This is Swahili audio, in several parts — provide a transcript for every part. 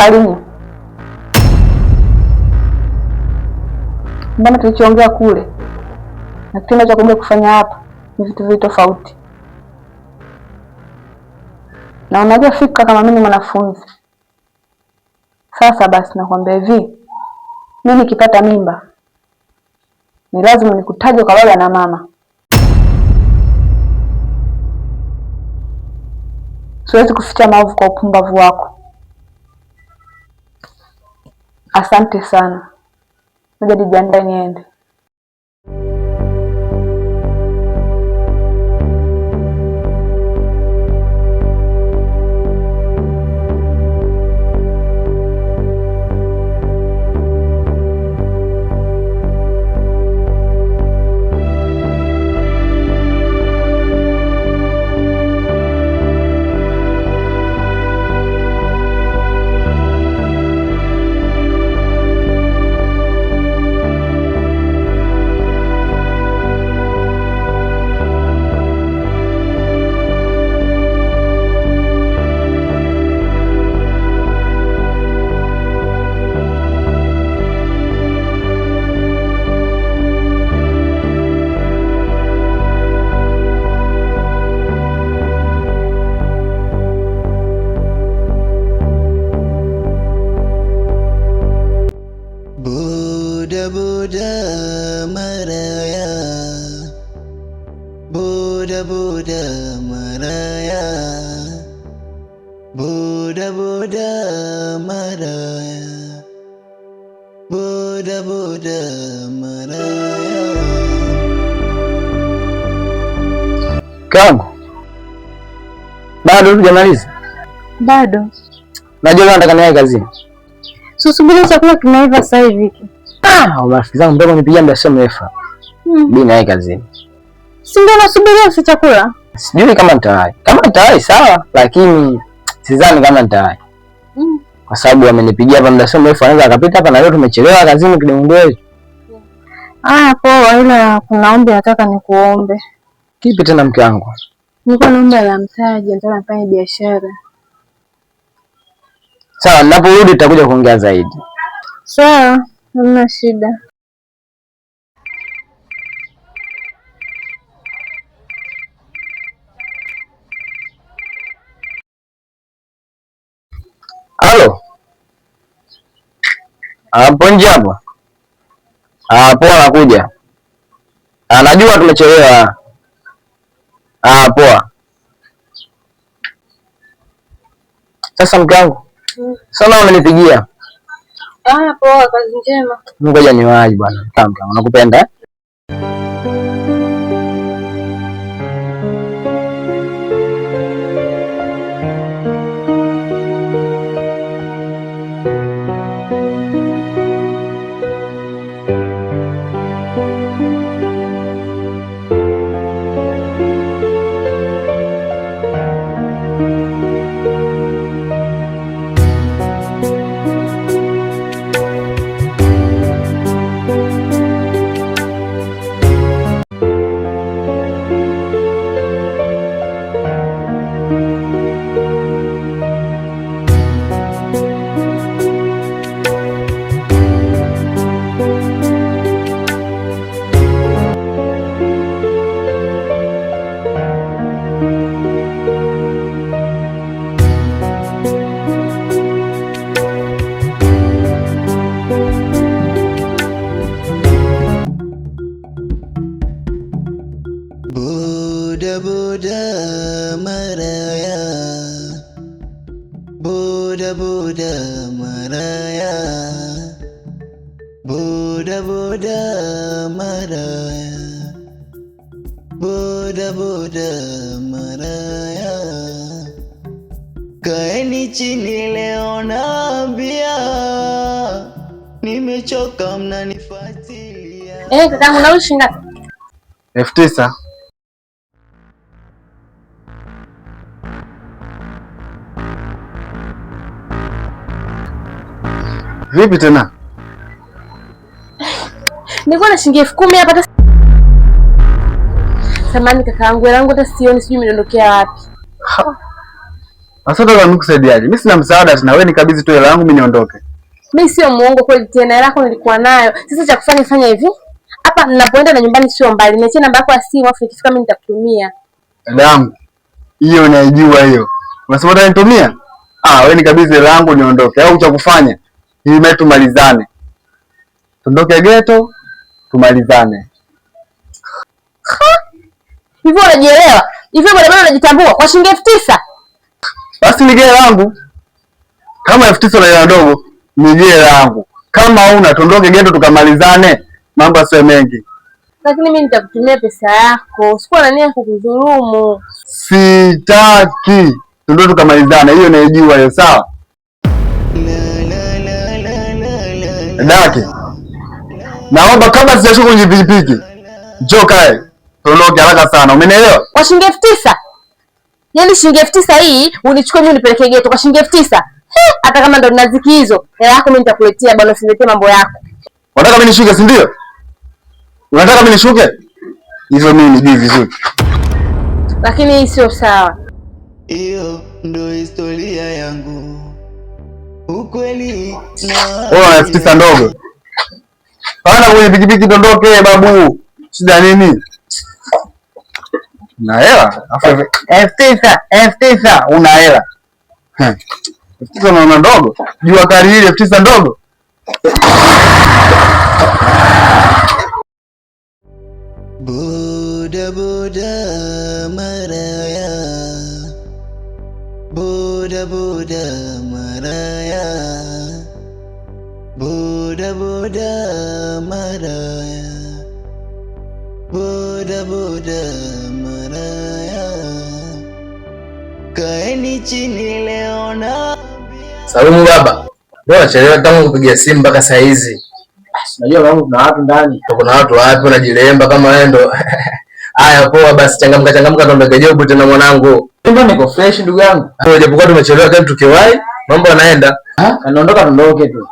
mpaka lini? Mbona tulichoongea kule na kitendo cha kumbe kufanya hapa ni vitu viwili tofauti. Na unajua fika kama mimi mwanafunzi. Sasa basi nakwambia hivi, mimi nikipata mimba ni lazima nikutaje kwa baba na mama. Siwezi kuficha maovu kwa upumbavu wako. Asante sana. Ngoja nijiandae niende. Kangu. Bado hujamaliza? Bado. Najua nataka niwahi kazini. Susubiri chakula kinaiva sasa hivi. Marafiki zangu ndio wanipigia muda sio mrefu. Mimi niwahi kazini. Si ndio nasubiria si chakula? Sijui kama nitawahi. Kama nitawahi sawa, lakini sidhani kama nitawahi. Kwa sababu wamenipigia hapa muda sio mrefu, anaweza akapita hapa na leo tumechelewa kazini kidogo. Poa, ila kuna ombi nataka nikuombe. Kipi tena mke wangu? Niko naomba la mtaji, nataka nifanye biashara. Sawa, ninaporudi tutakuja kuongea zaidi. Sawa, hamna shida. Halo. Hapo nje hapo. Poa nakuja. Najua tumechelewa. Poa. Sasa mke wangu. Sana unanipigia. Poa, kazi njema. Ngoja niwahi bwana. Kama unakupenda. Kaeni chini leo naambia, nimechoka mnanifuatilia. Kakangu na ushinda 9,000. Vipi tena? Nilikuwa na shilingi 10,000 hapa. Samani kakaangu, yangu hata sioni, sijui imedondokea wapi. Sasa nataka nikusaidiaje? Mimi sina msaada tena, wewe nikabidhi tu hela yangu mimi niondoke. Mimi sio muongo kweli tena, hela yako nilikuwa nayo. Sasa cha kufanya fanya hivi. Hapa ninapoenda na nyumbani sio mbali. Niachie namba yako ya simu afu nikifika mimi nitakutumia. Dada yangu. Hiyo naijua hiyo. Unasema utanitumia? Wewe nikabidhi hela yangu niondoke. Au cha kufanya? Ili mimi tumalizane. Tundoke ghetto, tumalizane. Hivyo unajielewa? Hivyo bado unajitambua kwa shilingi 9,000? Basi nige langu. Kama 9,000 na hela ndogo, nige langu. Kama huna tundoke ghetto tukamalizane. Mambo yasiwe mengi. Lakini mimi nitakutumia pesa yako. Sikuwa na nia kukudhulumu. Sitaki. Tundoke tukamalizane. Hiyo naijua hiyo, sawa? Daki. Naomba kama sijashuka kwenye pikipiki. Njoo kae. Tuondoke haraka sana. Umenielewa? Kwa shilingi 9,000. Yaani shilingi 9,000 hii unichukue mimi unipelekee ghetto kwa shilingi 9,000. Hata kama ndo ninaziki hizo, hela yako mimi nitakuletea bwana, usiniletee mambo yako. Unataka mimi nishuke, si ndio? Unataka mimi nishuke? Hizo mimi nijui vizuri. Lakini hii sio sawa. Hiyo ndo historia yangu. Ukweli na 9,000 ndogo. Pana kwenye pikipiki dondoke babu. Shida nini? Na hela? 9,000 una hela. 9,000 na ndogo. Jua kali ile 9,000 ndogo. Boda boda maraya. Boda boda maraya. Boda boda maraya. Boda boda maraya. Kaeni chini leo na Salumu baba. Ndio nachelewa tangu kupigia simu mpaka saa hizi. Unajua wangu kuna watu ndani. Kuna watu wapi unajilemba kama wewe ndo. Haya poa basi, changamka tuondoke jobu tena mwanangu. Ndio niko fresh ndugu yangu. Japokuwa tumechelewa kama tukiwahi, mambo yanaenda. Anaondoka tuondoke tu.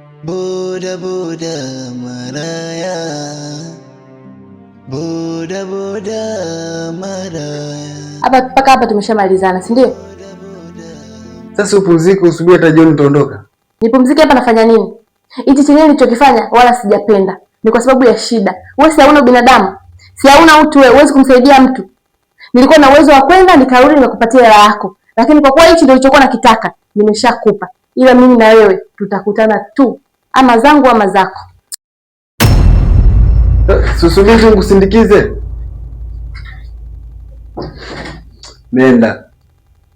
boda boda maraya, boda boda maraya. Hapa mpaka hapa tumeshamalizana, si ndio? Sasa upumzike, usubiri hata jioni utaondoka. Nipumzike hapa nafanya nini? Hichi chenyewe nilichokifanya wala sijapenda. Ni kwa sababu ya shida. Wewe si hauna binadamu. Si hauna utu wewe, huwezi kumsaidia mtu. Nilikuwa na uwezo wa kwenda nikarudi nimekupatia hela yako. Lakini kwa kuwa hichi ndio ulichokuwa nakitaka, nimeshakupa. Ila mimi na wewe tutakutana tu. Ama zangu ama zako. Susubiri nikusindikize. Nenda.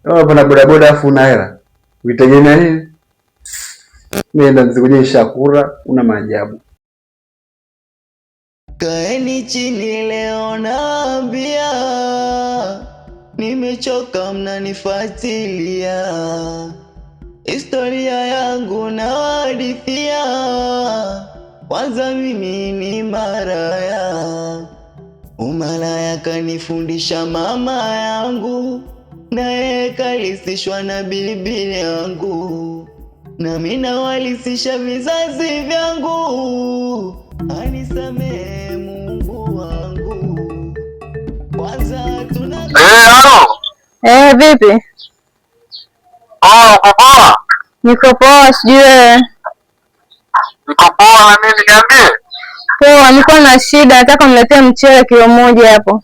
Hapo na bodaboda afu una hela. Uitegemea nini? Nenda nzikuje shakura, una maajabu. Kaeni chini leo naambia, nimechoka mnanifuatilia, historia yangu na hadithia, kwanza mimi ni maraya. Umalaya kanifundisha mama yangu, naye kalisishwa na bibi yangu, na mimi nawalisisha vizazi vyangu. Anisamehe Mungu wangu. Kwanza tuna vipi? Poa. Niko poa, sijui wewe. Niko poa na mimi, niambie. Poa, niko na shida, nataka uniletee mchele kilo 1 hapo.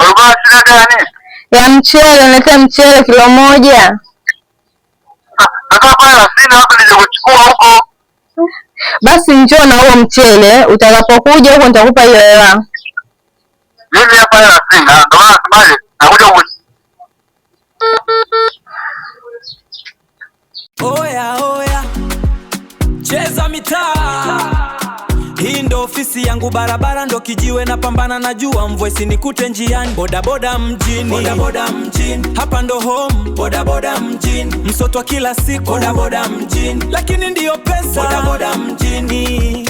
Ulikuwa shida gani? Ya mchele, niletee mchele kilo 1. Sasa pale sina hapo, nije kuchukua huko. Basi njoo na huo mchele, utakapokuja huko nitakupa hiyo hela. Mimi hapa sina, ndio maana semaje? Nakuja Oya, cheza mitaa. Hii ndo ofisi yangu, barabara ndo kijiwe, na pambana na jua, mvua isinikute njiani. Bodaboda mjini, hapa ndo home. Bodaboda mjini, msotwa kila siku. Bodaboda mjini, lakini ndiyo pesa. Bodaboda mjini.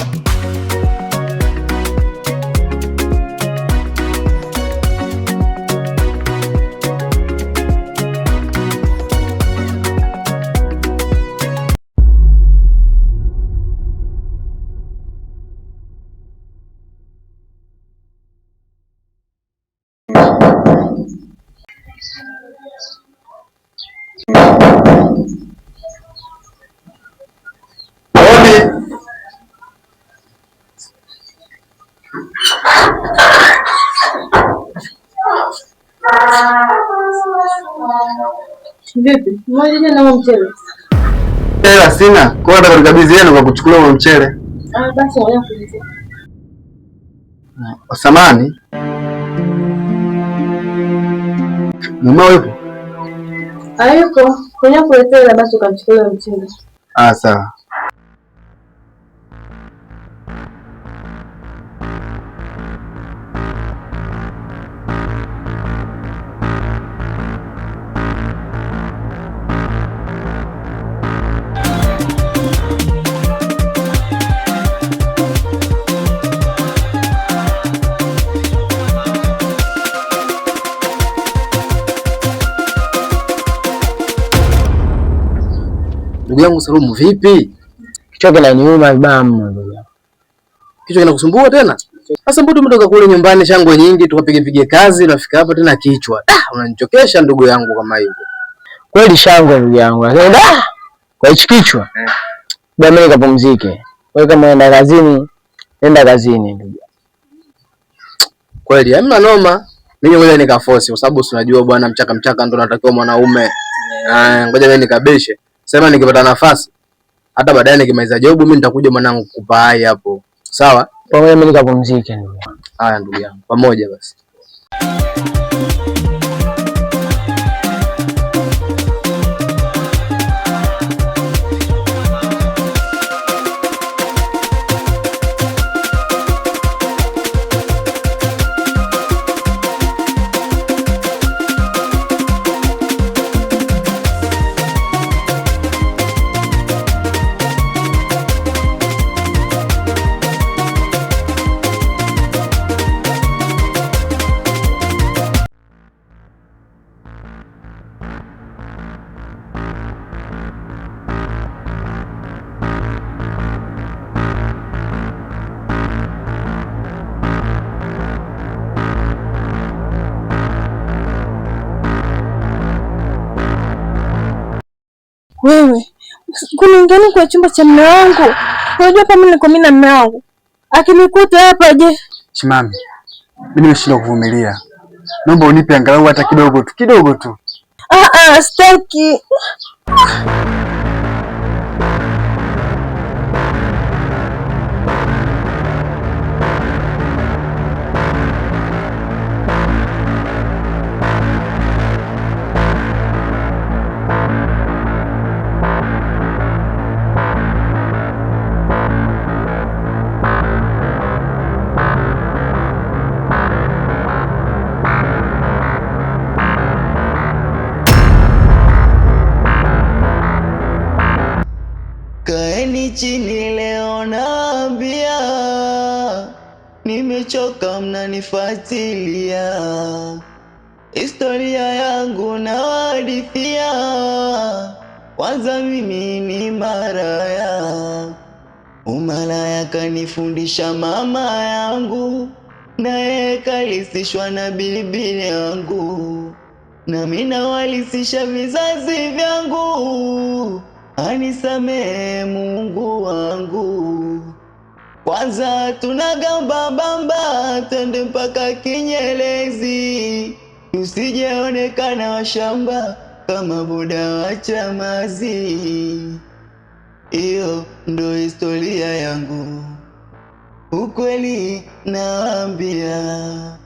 Vipi? Mmoja na huo mchele. Hela sina, kwa nataka nikabidhi yenu kwa kuchukua huo mchele. Basi ngoja kuuliza. Samani. Mama yupo? Hayupo. Kwenye kuletea basi ukamchukua mchele. Sawa. Ndugu yangu Salumu, vipi? Kichwa kinaniuma vibaya mno ndugu yangu. Kichwa kinakusumbua tena? Sasa mbona umetoka kule nyumbani shangwe nyingi tukapige kazi, unafika hapa tena kichwa. Unanichokesha ndugu yangu kama hivyo. Kweli shangwe ndugu yangu. Lakini kwa hichi kichwa. Bwana mimi nikapumzike. Wewe kama unaenda kazini, nenda kazini ndugu. Kweli hamna noma. Mimi ngoja nikaforce kwa sababu unajua bwana, mchaka ndo natakiwa mwanaume. Ngoja mimi nikabeshe. Sema nikipata nafasi hata baadaye nikimaliza job mimi nitakuja mwanangu kupai hapo. Sawa? Pamoja mimi nikapumzike ndugu. Haya ndugu yangu. Pamoja basi. Wewe, kunaingia kwa chumba cha mume wangu. Unajua hapa mimi niko na mume wangu. Akinikuta hapa je? Chimami. Mimi nimeshindwa kuvumilia. Naomba unipe angalau hata kidogo tu. Sitaki. kuchoka mnanifuatilia, historia yangu nawahadithia. Kwanza mimi ni maraya, umalaya kanifundisha mama yangu, naye kalisishwa na bibi yangu, nami nawalisisha vizazi vyangu. Anisamehe Mungu wangu. Kwanza tunagamba bamba twende mpaka Kinyerezi, tusijeonekana washamba kama boda wa Chamazi. Iyo ndo historia yangu, ukweli nawaambia.